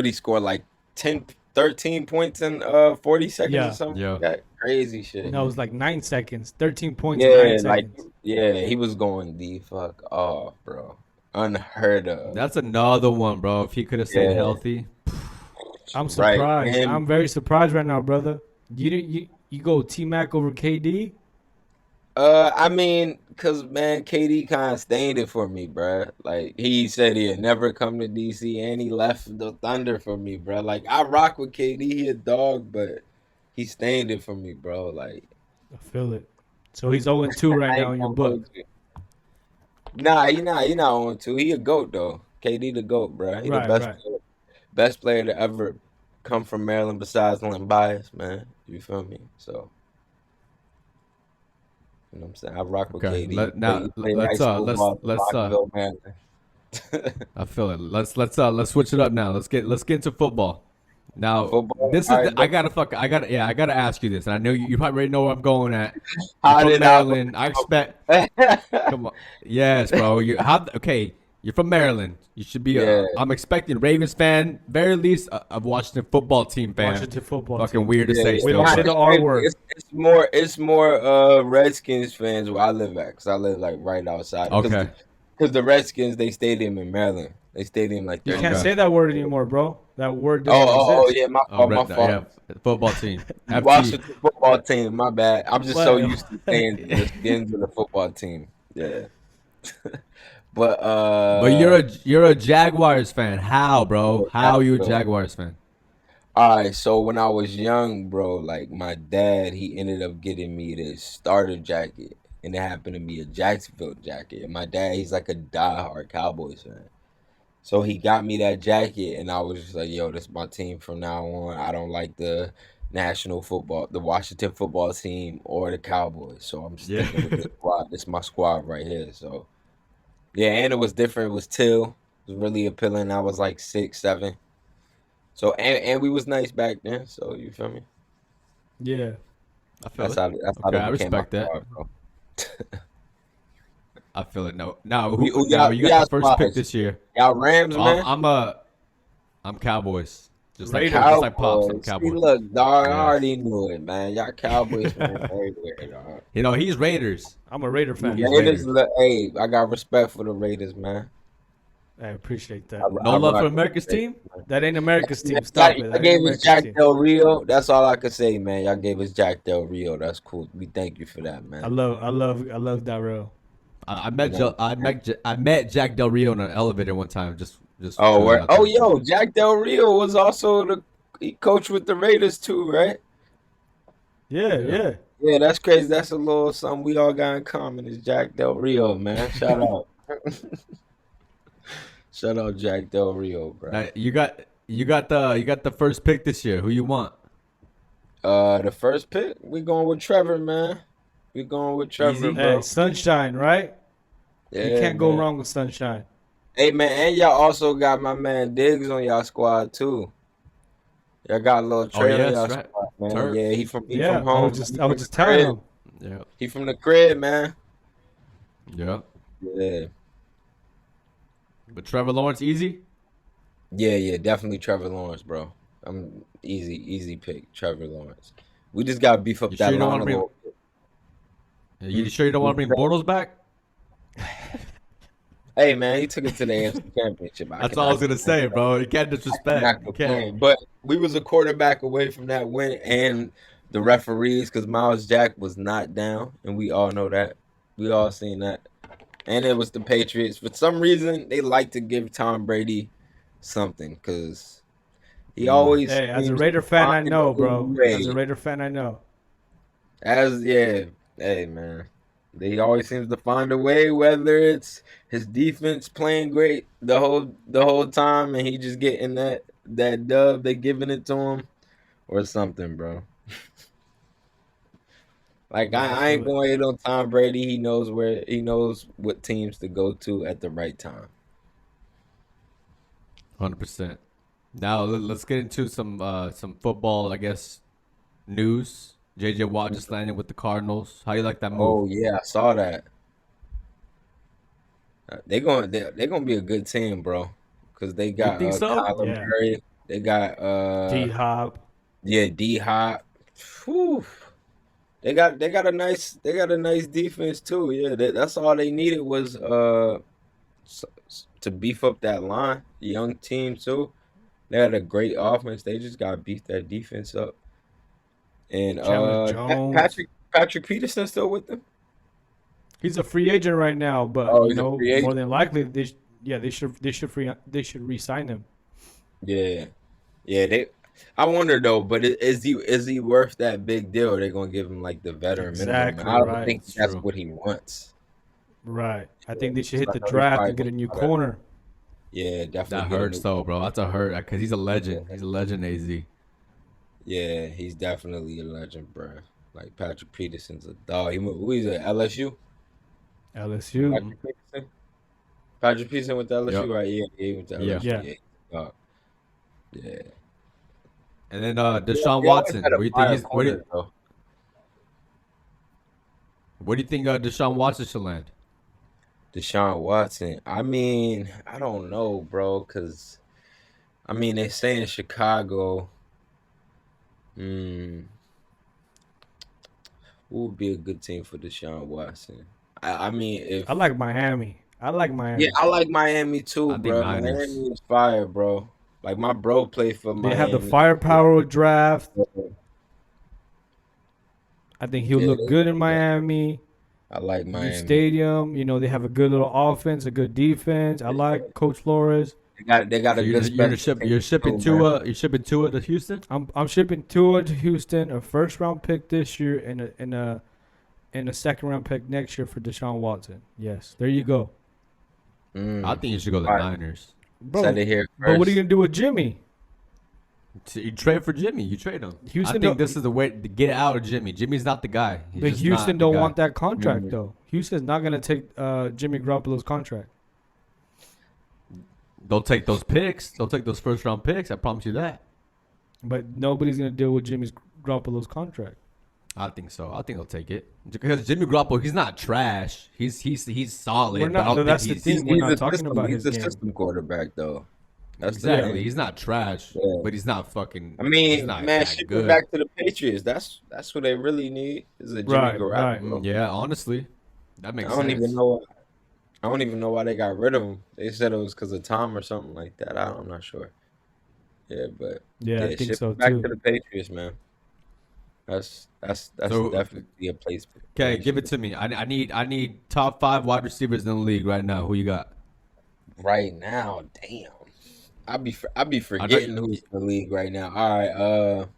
he scored like 10, 13 points in 40 seconds or Yeah. something Yeah. like that. Crazy shit. No, it was like 9 seconds. 13 points in 9 Yeah, like seconds. he was going the fuck off, bro. Unheard of. That's another one, bro. If he could have stayed Yeah, healthy. I'm right. surprised. And I'm very surprised right now, brother. You go T Mac over KD? I mean, cause man, KD kind of stained it for me, bro. Like he said he'd never come to DC, and he left the Thunder for me, bro. Like I rock with KD, he a dog, but he stained it for me, bro. Like I feel it. So he's 0-2 right I now ain't in your gonna book. hold you. Nah, he not on two. He a goat though. KD the goat, bro. He the Right, right. best player to ever come from Maryland besides Lynn Bias, man. You feel me? So. You know what I'm saying? I rock with Okay. KD. Now He played high school ball in Rockville, Maryland. I feel it. Let's switch it up now. Let's get into football. Now, Football? this All is right, I gotta ask you this. And I know you probably already know where I'm going at. You're how from did I look? Maryland. I expect come on. Yes, bro. You're from Maryland. You should be Yeah. I'm expecting Ravens fan, very least a Washington football team fan. Washington football Fucking team. weird to say Yeah, We still. don't say but- the R word. It's more Redskins fans where I live at, because I live like right outside. Okay. Because the Redskins, they stadium in Maryland. They stadium like You 30 can't Okay. say that word anymore, bro. That word doesn't Oh exist. yeah, my Oh, fault, my Red, fault. yeah, football team. FT. Washington football team, my bad. I'm just so Well, used to saying the skins of the football team. Yeah. But But you're a Jaguars fan. How, bro? How are you a Jaguars fan? all right, so when I was young, bro, like my dad, he ended up getting me this starter jacket, and it happened to be a Jacksonville jacket. And my dad, he's like a diehard Cowboys fan, so he got me that jacket, and I was just like, "Yo, this is my team from now on. I don't like the the Washington football team, or the Cowboys, so I'm Yeah. sticking with this squad. This is my squad right here." So yeah, and it was different. It was teal. It was really appealing. I was like 6, 7. So and we was nice back then. So you feel me? Yeah. I feel it. That's how Okay, they I became my respect that. squad, bro. I feel it. No, now Who now y'all- you who got y'all the first pick spies? this year. Y'all Rams, man. I'm Cowboys. Just like Raiders. just like pops. I'm Cowboys. See, Cowboys. look, dog, I Yeah. already knew it, man. Y'all Cowboys fans everywhere, dog. You know he's Raiders. I'm a Raider fan. He's Raiders, Raiders. hey, I got respect for the Raiders, man. I appreciate that. No I love rock for with America's the Raiders, team. man. That ain't America's team. Y'all, Stop it. y'all That ain't gave us America's Jack team. Del Rio. That's all I could say, man. Y'all gave us Jack Del Rio. That's cool. We thank you for that, man. I love Darrell. I met Jack Del Rio in an elevator one time. Just Oh, throwing it out there. yo, Jack Del Rio was also he coached with the Raiders too, right? Yeah, yeah. Yeah, that's crazy. That's a little something we all got in common is Jack Del Rio, man. Shout out. Shout out Jack Del Rio, bro. Now, you got the first pick this year. Who you want? The first pick, we going with Trevor, man. We going with Trevor, Easy. bro. Hey, Sunshine, right? You Yeah, can't go man. wrong with Sunshine. Hey, man, and y'all also got my man Diggs on y'all squad too. Y'all got a little Oh, trailer yeah, on y'all that's right. squad, man. Turf. Yeah, he from Yeah, home. I was just telling him. Yeah. He from the crib, man. Yeah. Yeah. But Trevor Lawrence, easy. Yeah, definitely Trevor Lawrence, bro. I'm easy pick, Trevor Lawrence. We just gotta beef up You that sure you don't line want a to bring? little bit. You sure you don't want to bring Bortles back? Hey, man, he took it to the AFC Championship. That's all I was gonna say, bro. You can't disrespect. Not You complain. can't. But we was a quarterback away from that win, and the referees, because Miles Jack was not down, and we all know that. We all seen that. And it was the Patriots. For some reason, they like to give Tom Brady something, because he always. Hey, as a seems Raider to fan, I find know, a bro. way. As a Raider fan, I know. Hey, man. They always seems to find a way, whether it's his defense playing great the whole time, and he just getting that dub, they giving it to him, or something, bro. Like I ain't going to hate on Tom Brady. He knows what teams to go to at the right time. 100%. Now let's get into some football. I guess news. J.J. Watt just landed with the Cardinals. How you like that move? Oh yeah, I saw that. They're gonna be a good team, bro. Cause they You got think so? Kyler Yeah. Murray. They got D Hop. D Hop. They got a nice defense too. Yeah, that's all they needed was to beef up that line. Young team too. They had a great offense. They just got to beef that defense up. And Chandler Jones. Patrick Peterson still with them? He's a free agent right now, but Oh, he's a free agent. more than likely, they should re-sign him. Yeah. I wonder though, but is he worth that big deal? They're gonna give him like the veteran minimum. Exactly, I don't right. think It's that's true. what he wants. Right. I think they should hit So I the know he's draft probably and get a new gonna try that. corner. Yeah, definitely. That get a hurts new- though, bro. That's a hurt because he's a legend. He's a legend, AZ. Yeah, he's definitely a legend, bro. Like Patrick Peterson's a dog. Who is it? LSU? LSU. Patrick Peterson? Patrick Peterson with LSU, Yep. right? Yeah, he went to Yeah. LSU. Yeah. Yeah. And then They Deshaun always Watson. had a What do you think? fire Where corner, though. do you think Deshaun Watson should land? Deshaun Watson. I mean, I don't know, bro, because they say in Chicago, who would be a good team for Deshaun Watson? I mean, if I like Miami. yeah, I like Miami too, I think bro. Niners. Miami is fire, bro. Like my bro played for Miami. They have the firepower draft. I think he'll Yeah, look good in Miami. I like New Miami. stadium. They have a good little offense, a good defense. I like Coach Flores. They got So a you're, good you're, special you're teams shipping too, man. Tua to Houston. I'm shipping Tua to Houston, a first round pick this year, and a second round pick next year for Deshaun Watson. Yes, there you go, I think you should go to the All right. Niners. bro. Said it here But what are first. you gonna do with Jimmy? You trade for Jimmy. You trade him. Houston I think don't- this is the way to get out of Jimmy. Jimmy's not the guy. He's But just Houston not the don't guy. want that contract Mhm. though. Houston's not gonna take Jimmy Garoppolo's contract. They'll take those picks. They'll take those first round picks. I promise you that. But nobody's gonna deal with Jimmy Garoppolo's contract. I think so. I think they'll take it because Jimmy Garoppolo, he's not trash. He's solid. We're but I not- don't that's think the he's thing. We're not a talking system, about he's his a game. system quarterback though. That's exactly. the thing. He's not trash, Yeah. but he's not fucking. I he's mean, not man, that ship good. it back to the Patriots. That's what they really need is a Jimmy Right, Garoppolo. Yeah, honestly, that I makes don't sense. even know. I don't even know why they got rid of him. They said it was because of Tom or something like that. I'm not sure. Yeah, but Yeah, I think ship so it back too. to the Patriots, man. That's So- definitely a place. Okay, give it to me. I need top 5 wide receivers in the league right now. Who you got? Right now, damn. I be forgetting you- who's in the league right now. All right,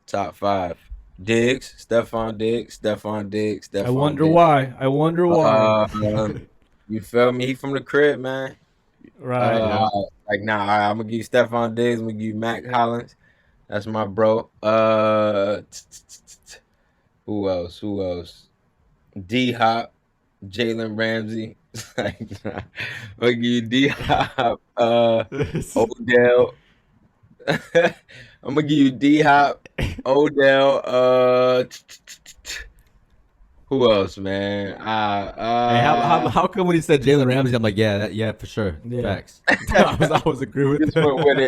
top 5. Diggs, Stephon Diggs. I wonder why. I wonder why. You feel me? He from the crib, man. Right. yeah. Like nah, all right, I'm gonna give you Stephon Diggs. I'm gonna give you Mac Hollins. That's my bro. Who else? D Hop, Jalen Ramsey. Like, nah. I'm gonna give you D Hop. Odell. I'm gonna give you D Hop, Odell. Who else, man? Hey, how come when he said Jalen Ramsey, I'm like, yeah, for sure. Yeah. Facts. I was agree with just that. went with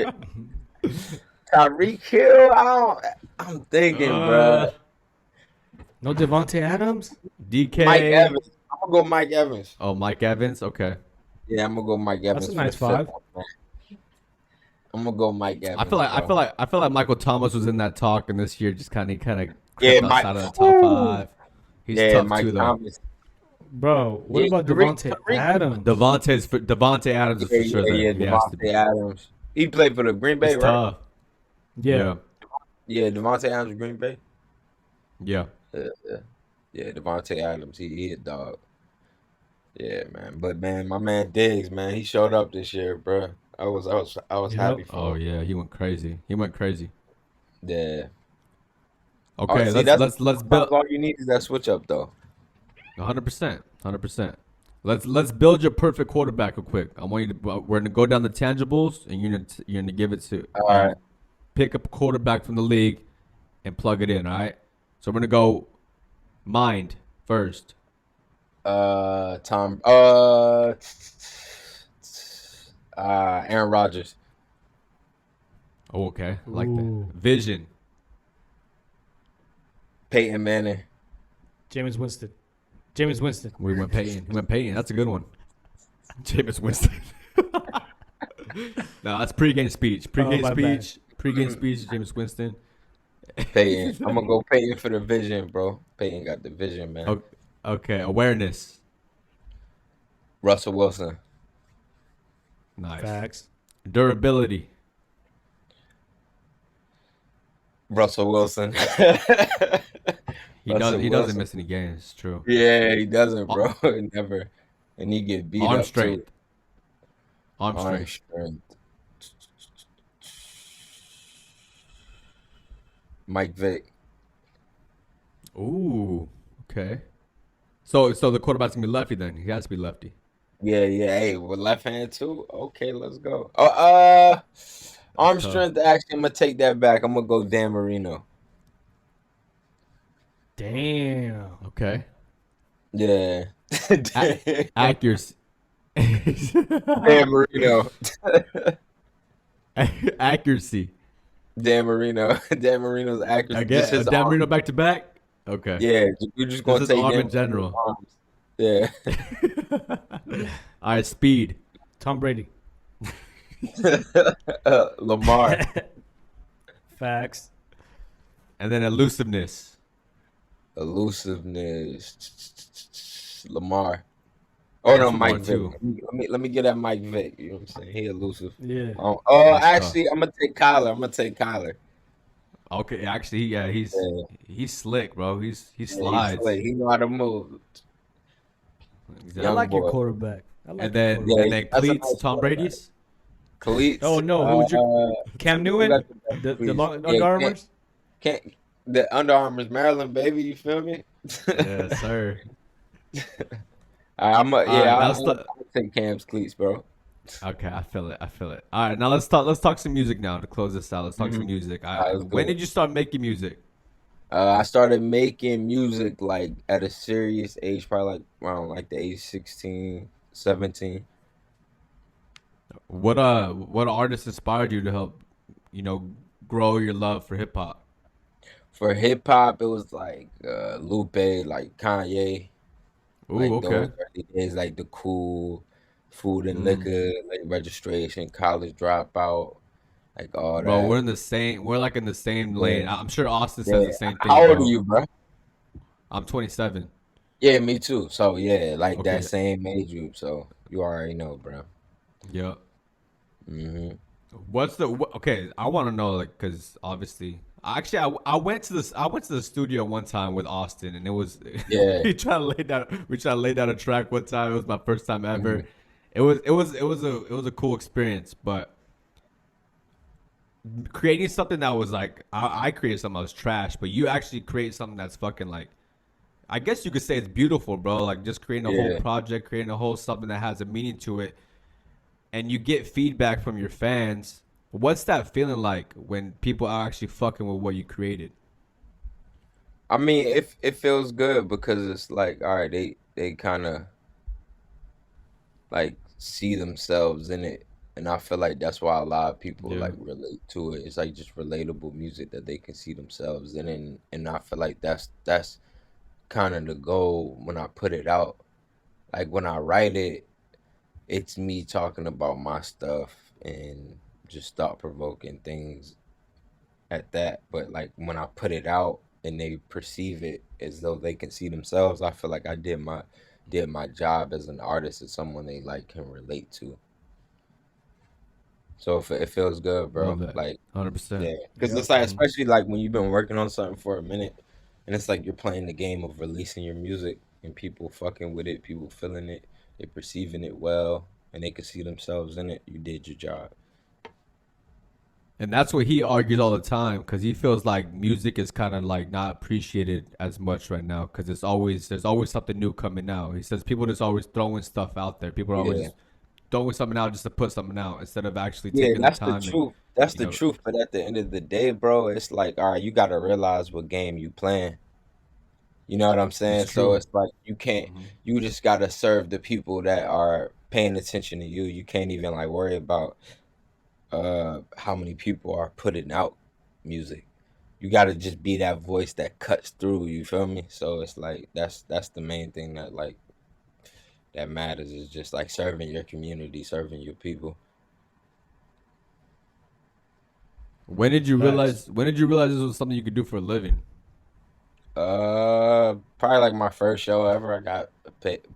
it. Tyreek Hill. I'm thinking, bro. No Devontae Adams? DK. Mike Evans. I'm gonna go Mike Evans. Oh, Mike Evans. Okay. Yeah, I'm gonna go Mike Evans. That's a for the nice 5. fifth one, man. I'm gonna go Mike Evans. I feel like Michael Thomas was in that talk, and this year just kind of Yeah, outside of the top 5. He's tough Mike too, though. Thomas. Bro, what Yeah, about Tariq- Devontae Adams? Devontae Adams is for sure. Yeah, there. He has to be. Devontae Adams. He played for the Green Bay, It's right? tough. Yeah. Yeah, Devontae Adams, Green Bay. Yeah. Yeah, Devontae Adams. He a dog. Yeah, man. But man, my man Diggs, man, he showed up this year, bro. I was Yep. happy for Oh him. yeah, he went crazy. Yeah. Okay, See, let's build All you need is that switch up, though. 100%. Let's build your perfect quarterback real quick. I want you to. We're gonna go down the tangibles, and you're gonna give it to. All right. Pick up a quarterback from the league, and plug it in. All right. So we're gonna go mind first. Aaron Rodgers. Oh, okay. I like Ooh. that. Vision. Peyton Manning. Jameis Winston. Jameis Winston. We went Peyton. We went Peyton. That's a good one. Jameis Winston. No, that's pregame speech. Pregame speech. Pregame speech. Jameis Winston. Peyton. I'm gonna go Peyton for the vision, bro. Peyton got the vision, man. Okay. Awareness. Russell Wilson. Nice. Facts. Durability. Russell Wilson. He doesn't miss any games. It's true. Yeah, he doesn't, bro. Never. And he get beat Arm up strength. too. Arm strength. Strength. Mike Vick. Ooh. Okay. So the quarterback's gonna be lefty then. He has to be lefty. Yeah. Hey, with left hand too. Okay, let's go. Arm strength. Actually, I'm gonna take that back. I'm gonna go Dan Marino. Damn. Okay. Yeah. Accuracy. Dan Marino. Accuracy. Dan Marino. Dan Marino's accuracy. I guess Dan Marino back to back. Okay. Yeah, you're just gonna take arm Dan in general. arms. Yeah. All right, speed. Tom Brady. Lamar. Facts. And then elusiveness. Lamar. Oh no, Lamar Mike Vick. too. Let me get that Mike Vick. You know what I'm saying? He elusive. Yeah. Actually, I'm gonna take Kyler. Okay, actually, yeah, he's slick, bro. He slides. He know how to move. Exactly. I like your boy. quarterback. And then that's a cleats, nice Tom quarterback. Brady's. Cleats. Oh no, who would you? Cam Newton. The long Under Armours. The Under Armours, Maryland, baby. You feel me? Yes, sir. I'll take Cam's cleats, bro. Okay, I feel it. All right, now let's talk some music now to close this out. Let's talk some music. When did you start making music? I started making music like at a serious age, probably like around like the age 16, 17. What artists inspired you to help, grow your love for hip hop? For hip hop, it was like Lupe, like Kanye. Ooh, Like okay. those early days, like the cool food and liquor, like registration, college dropout, like all that. Bro, we're in the same lane. I'm sure Austin says the same thing. How old bro. are you, bro? I'm 27. Yeah, me too. So yeah, like Okay. that same age group. So you already know, bro. Yeah. hmm Okay, I want to know, like, because obviously, actually, I went to the studio one time with Austin, and it was Yeah. we tried to lay down a track one time. It was my first time ever. It was a cool experience, but creating something that was like I created something that was trash, but you actually create something that's fucking like, I guess you could say it's beautiful, bro. Like just creating a whole project, creating a whole something that has a meaning to it. And you get feedback from your fans. What's that feeling like when people are actually fucking with what you created? I mean, it feels good because it's like, all right, they kind of like see themselves in it, and I feel like that's why a lot of people like relate to it. It's like just relatable music that they can see themselves in, and I feel like that's kind of the goal when I put it out. Like when I write it, it's me talking about my stuff and just thought provoking things at that. But like when I put it out and they perceive it as though they can see themselves, I feel like I did my job as an artist, as someone they like can relate to. So it feels good, bro. Love that. Like 100%. yeah, because it's like, especially like when you've been working on something for a minute, and it's like you're playing the game of releasing your music and people fucking with it, people feeling it, they perceiving it well, and they can see themselves in it. You did your job. And that's what he argues all the time, because he feels like music is kind of like not appreciated as much right now, because there's always something new coming out. He says people just always throwing stuff out there. People are always throwing something out just to put something out instead of actually taking the time. That's the truth. That's You the know, truth. But at the end of the day, bro, it's like, all right, you got to realize what game you playing. You know what I'm it's saying? So true. it's like you can't. Hmm. You just got to serve the people that are paying attention to you. You can't even like worry about how many people are putting out music. You got to just be that voice that cuts through. You feel me? So it's like that's the main thing that like that matters is just like serving your community, serving your people. When did you Facts. realize? When did you realize this was something you could do for a living? Probably like my first show ever. I got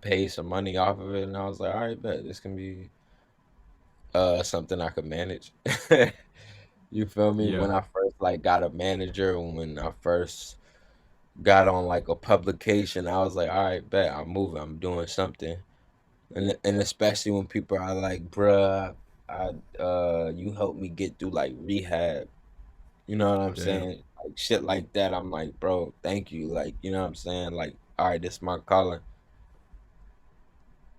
paid some money off of it, and I was like, all right, bet this can be something I could manage. You feel me? Yeah. When I first like got a manager, when I first got on like a publication, I was like, all right, bet I'm moving, I'm doing something. And especially when people are like, bruh, you helped me get through like rehab. You know what I'm Damn. saying? Like shit like that. I'm like, bro, thank you. Like, you know what I'm saying? Like, all right, this is my calling.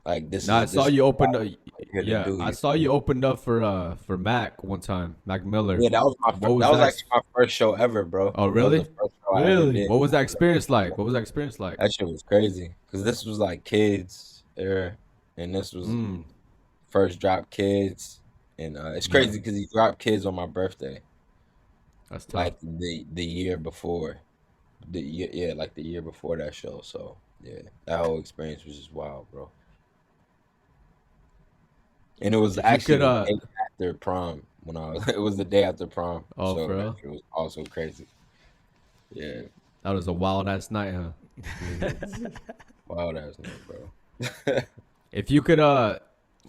Like Now I saw this is you what opened. I'm here to Yeah, do. I You saw feel you me? opened up for Mac one time. Mac Miller. Yeah, that was What that was was that? actually my first show ever, bro. Oh, That was the really? first show I ever Really? did. What was that experience like? What was that experience like? That shit was crazy because this was like kids era, and this was Mm, first drop kids, and it's yeah, crazy because he dropped kids on my birthday, that's tough. like the year before, yeah, like the year before that show. So yeah, that whole experience was just wild, bro. And it was If you actually could, the day after prom when I was. It was the day after prom, oh, so for that real? shit was also crazy. Yeah, That was a wild ass night, huh? hmm wild ass night, bro. If you could,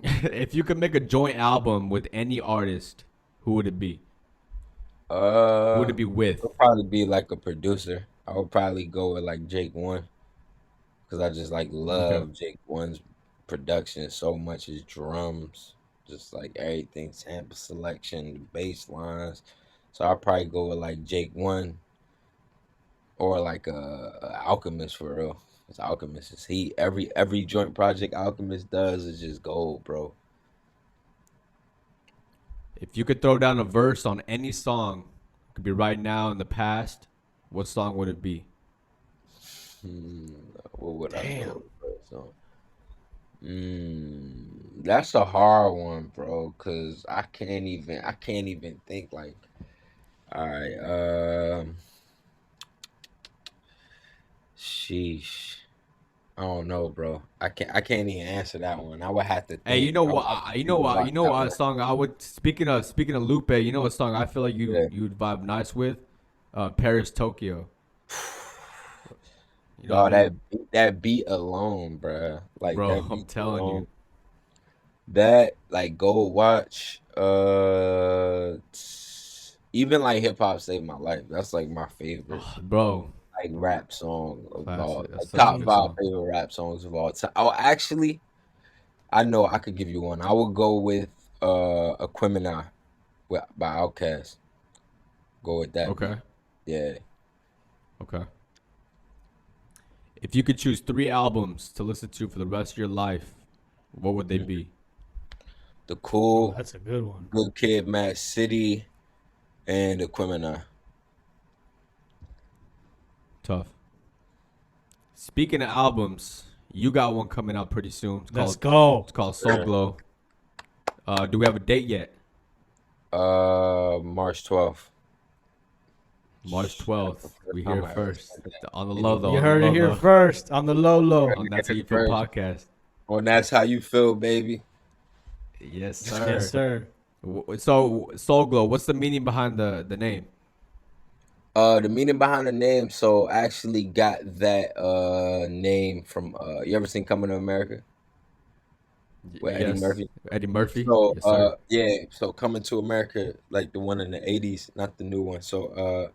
if you could make a joint album with any artist, who would it be? Who would it be with? It'll probably be like a producer. I would probably go with like Jake One because I just like Okay. love Jake One's production so much. His drums, just like everything, sample selection, the bass lines. So I'll probably go with like Jake One or like a Alchemist for real. It's Alchemist is he every joint project Alchemist does is just gold, bro. If you could throw down a verse on any song, it could be right now in the past. What song would it be? Hmm, what would I Damn. go with? So, that's a hard one, bro. Cause I can't even think like, all right, sheesh. I don't know, bro. I can't even answer that one. I would have to Hey, you think. know I would what? have to You know think what? You about know that what one. song I would. Speaking of Lupe, you know what song I feel like Yeah. you would vibe nice with? Paris, Tokyo. You know what I Dog, mean, that beat alone, bro. Like bro? that I'm beat telling alone. you, That like go watch even like hip hop saved my life. That's like my favorite oh, bro. like rap song of all Classic. That's like such a top good Mm. five song. favorite rap songs of all time. Oh, actually, I know I could give you one. I would go with Aquemini by Outkast. Go with that Okay. beat. Yeah. Okay. If you could choose 3 albums to listen to for the rest of your life, what would they Mhm. be? The Oh, Cool, that's a good one. Good Kid, Mad City, and Aquemini. Tough. Speaking of albums, you got one coming out pretty soon. Let's go. It's called Soul Glow. Do we have a date yet? March 12th. March That's the 12th. first We hear time it I ever first. said that. On the low though. You On the heard it low here though. first on the low low. On Heard That's How You it Feel first. podcast. Well, that's how you feel, baby. Yes, Yes, sir. sir. So Soul Glow. What's the meaning behind the name? The meaning behind the name. So I actually got that name from you ever seen Coming to America with Eddie Yes, Murphy? Eddie Murphy. So Yes, sir. yeah, so Coming to America, like the one in the 80s, not the new one. So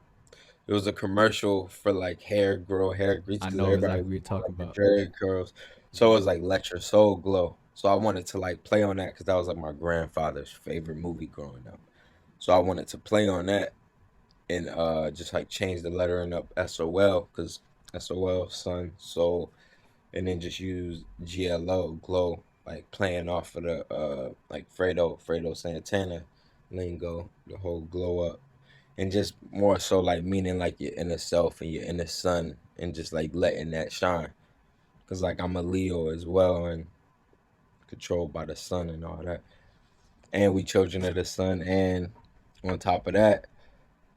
it was a commercial for like hair grease I because know everybody exactly was what you're doing talking like the about. dread curls. So it was like Let Your Soul Glow. So I wanted to like play on that because that was like my grandfather's favorite movie growing up. So I wanted to play on that and just like change the lettering up SOL because SOL Sun Soul and then just use GLO Glow like playing off of the like Fredo Santana lingo, the whole glow up, and just more so like meaning like your inner self and your inner sun, and just like letting that shine. Cause like I'm a Leo as well, and controlled by the sun and all that, and we children of the sun, and on top of that,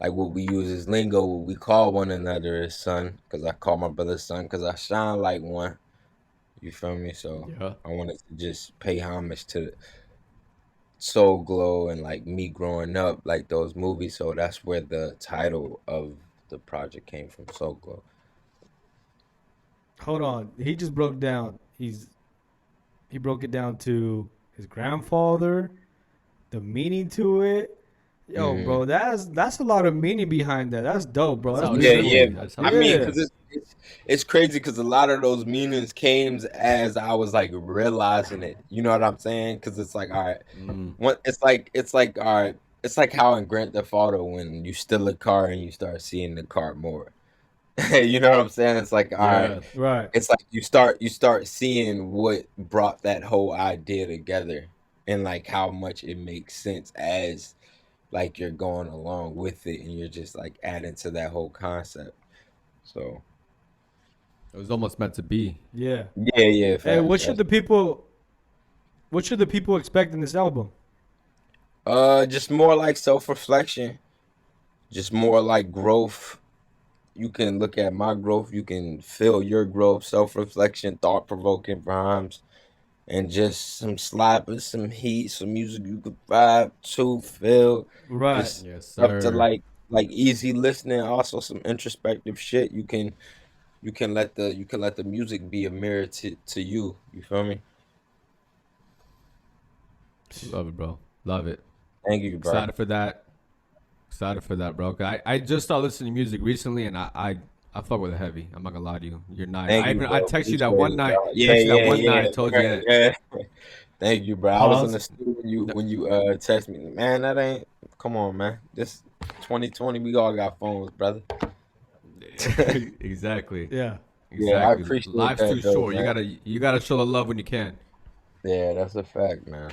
like what we use as lingo, what we call one another is son, because I call my brother son, because I shine like one. You feel me? So Yeah. I wanted to just pay homage to Soul Glow and like me growing up, like those movies. So that's where the title of the project came from, Soul Glow. Hold on. He just broke down. He broke it down to his grandfather, the meaning to it. Yo, bro, that's a lot of meaning behind that. That's dope, bro. That's That's how it Yeah, should beautiful. yeah. be. That's how I it mean, should because be. it's crazy because a lot of those meanings came as I was like realizing it. You know what I'm saying? Because it's like, all right, it's like all right, it's like how in Grand Theft Auto when you steal a car and you start seeing the car more. You know what I'm saying? It's like, all right, Yeah. Right. it's like you start seeing what brought that whole idea together and like how much it makes sense as like you're going along with it and you're just like adding to that whole concept. So It was almost meant to be. Yeah. yeah, Hey, facts. what should the people expect in this album? Just more like self-reflection, just more like growth. You can look at my growth, you can feel your growth, self-reflection, thought-provoking rhymes, and just some slappers, some heat, some music you could vibe to, feel, Right. just Yes, stuff to sir. like easy listening. Also some introspective shit. You can let the music be a mirror to you. You feel me? Love it, bro. Love it. Thank you, bro. Excited for that. Excited for that, bro. 'Cause I just started listening to music recently, and I fuck with it heavy. I'm not gonna lie to you. You're nice. Thank you, I bro. text you that Appreciate one it, night. bro. I text you that one night. Yeah. I told you Right, that. yeah. Thank you, bro. I was in Pause. the studio when you text me. Man, that ain't. Come on, man. This 2020, we all got phones, brother. Exactly. Yeah. Yeah, I Exactly. appreciate Life's too that though, short. man. You gotta show the love when you can. Yeah, that's a fact, man.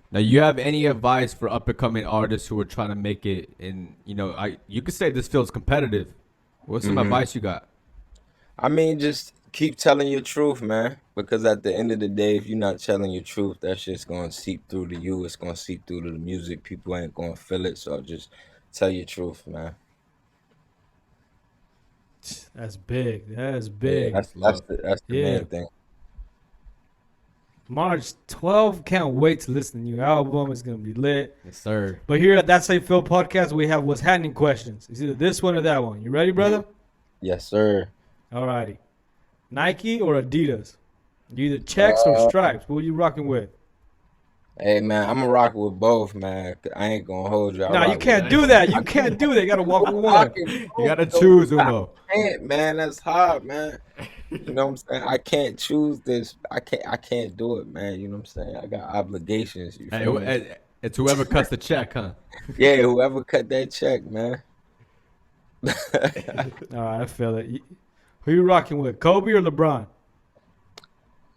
Now, you have any advice for up and coming artists who are trying to make it? In you could say this feels competitive. What's some hmm advice you got? I mean, just keep telling your truth, man. Because at the end of the day, if you're not telling your truth, that shit's gonna seep through to you. It's gonna seep through to the music. People ain't gonna feel it. So just tell your truth, man. That's big. That's Yeah, big. that's That's that's love. the that's the Yeah. main thing. March 12th. Can't wait to listen to the new album. It's gonna be lit. Yes, sir. But here at That's How You Feel podcast, we have what's happening questions. It's either this one or that one. You ready, brother? Yes, sir. Alrighty. Nike or Adidas? You either checks or Uh, stripes. What are you rocking with? hey, man, I'm a rock with both, man. I ain't gonna hold you. I Nah, you rock with. can't do that. You can't do that. You gotta walk I'm with one. rocking You both, gotta though. choose, I Uno. can't, man. That's hard, man. You know what I'm saying? I can't choose this. I can't do it, man. You know what I'm saying? I got obligations. You Hey, feel me? it's whoever cuts the check, huh? Yeah, whoever cut that check, man. Alright, I feel it. Who you rocking with? Kobe or LeBron?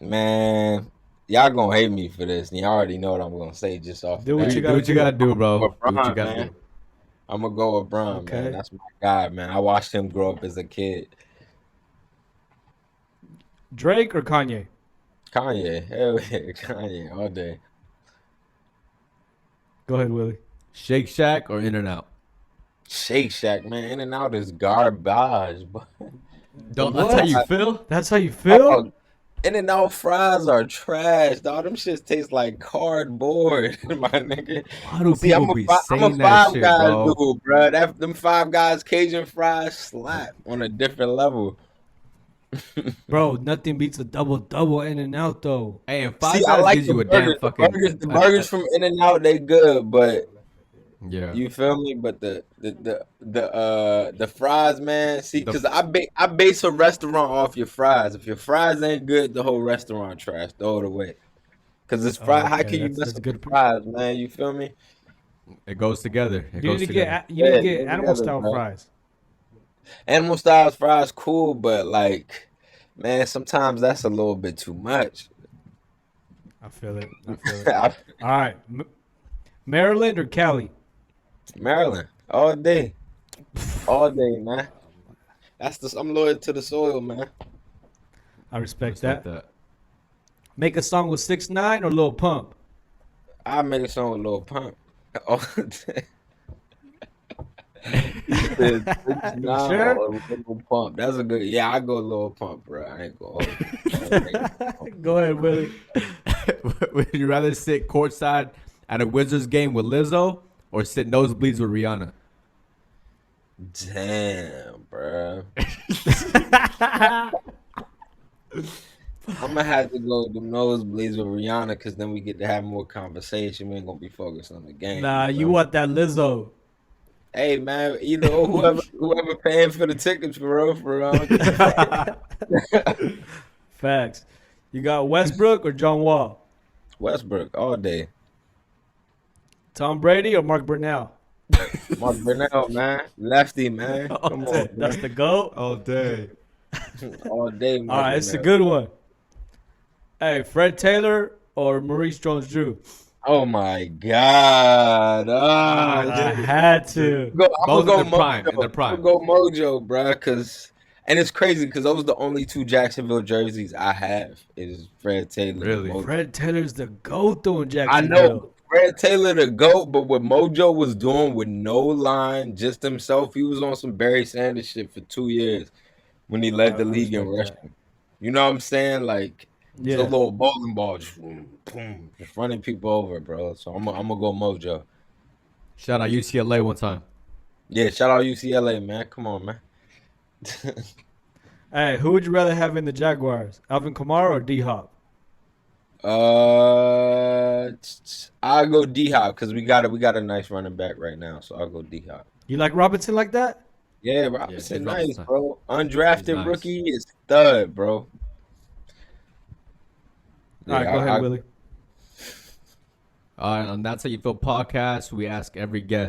Man, y'all gonna hate me for this, and y'all already know what I'm gonna say just off Do of what that. you Do gotta what you do. gotta do, bro. Do what you LeBron, gotta man. do. I'm gonna go with Bron, man. Okay. That's my guy, man. I watched him grow up as a kid. Drake or Kanye? Kanye, hell yeah, Kanye all day. Go ahead, Willie. Shake Shack or In and Out? Shake Shack, man. In and out is garbage, but them That's how you fries, feel? That's how you feel? oh, In and out fries are trash, dog. Them shits taste like cardboard, my nigga. Why do See, people be I'm a saying that Five shit, Guys bro? dude, bro. Them Five Guys Cajun fries slap on a different level. Bro, nothing beats a double in and out though. Hey, and See, Five I Guys like gives the you a damn burgers. fucking. The burgers from In and Out, they good, but Yeah. you feel me? But the fries, man. See, because I base a restaurant off your fries. If your fries ain't good, the whole restaurant trash. Throw it away. Because it's Oh, fried. How okay, can you that's mess a up the good. fries, man? You feel me? It goes together. It You need goes to together. get you need to Yeah, get go animal together, style bro. fries. Animal styles fries cool, but like, man, sometimes that's a little bit too much. I feel it. All right, Maryland or Cali? Maryland, all day, man. I'm loyal to the soil, man. I respect that. Make a song with 6ix9ine or Lil Pump? I make a song with Lil Pump. All day. Sure. Lil Pump. That's a good. Yeah, I go Lil Pump, bro. I ain't go. Go ahead, Willie. Would you rather sit courtside at a Wizards game with Lizzo or sit nosebleeds with Rihanna? Damn, bro. I'm gonna have to go to nosebleeds with Rihanna because then we get to have more conversation. We ain't gonna be focused on the game. Nah, you want that Lizzo. Hey man, either whoever paying for the tickets for real. Facts. You got Westbrook or John Wall? Westbrook all day. Tom Brady or Mark Burnell? Mark Burnell, man, lefty, man. Come on, That's the GOAT. All day. all day. Mark All right, it's a Burnell. good one. Hey, Fred Taylor or Maurice Jones-Drew? Oh my God! I had to. I'm gonna go prime, Mojo. in their prime. I'm gonna go Mojo, bro. And it's crazy because those are the only two Jacksonville jerseys I have. Is Fred Taylor? Really? and Mojo. Fred Taylor's the GOAT though in I Jacksonville. know Fred Taylor the GOAT, but what Mojo was doing with no line, just himself, he was on some Barry Sanders shit for 2 years when he led the league in respect rushing. You know what I'm saying? Like it's a Yeah. little bowling ball, just, boom, just running people over, bro. So I'm gonna go Mojo. Shout out UCLA one time. Yeah, shout out UCLA, man. Come on, man. Hey, who would you rather have in the Jaguars? Alvin Kamara or D-Hop? I'll go D-Hop because we got a nice running back right now, so I'll go D-Hop. You like Robinson like that? Yeah, Robinson, nice, Robinson. bro. Undrafted Nice. rookie is stud, bro. All right, go ahead, Willie. On That's How You Feel podcast, we ask every guest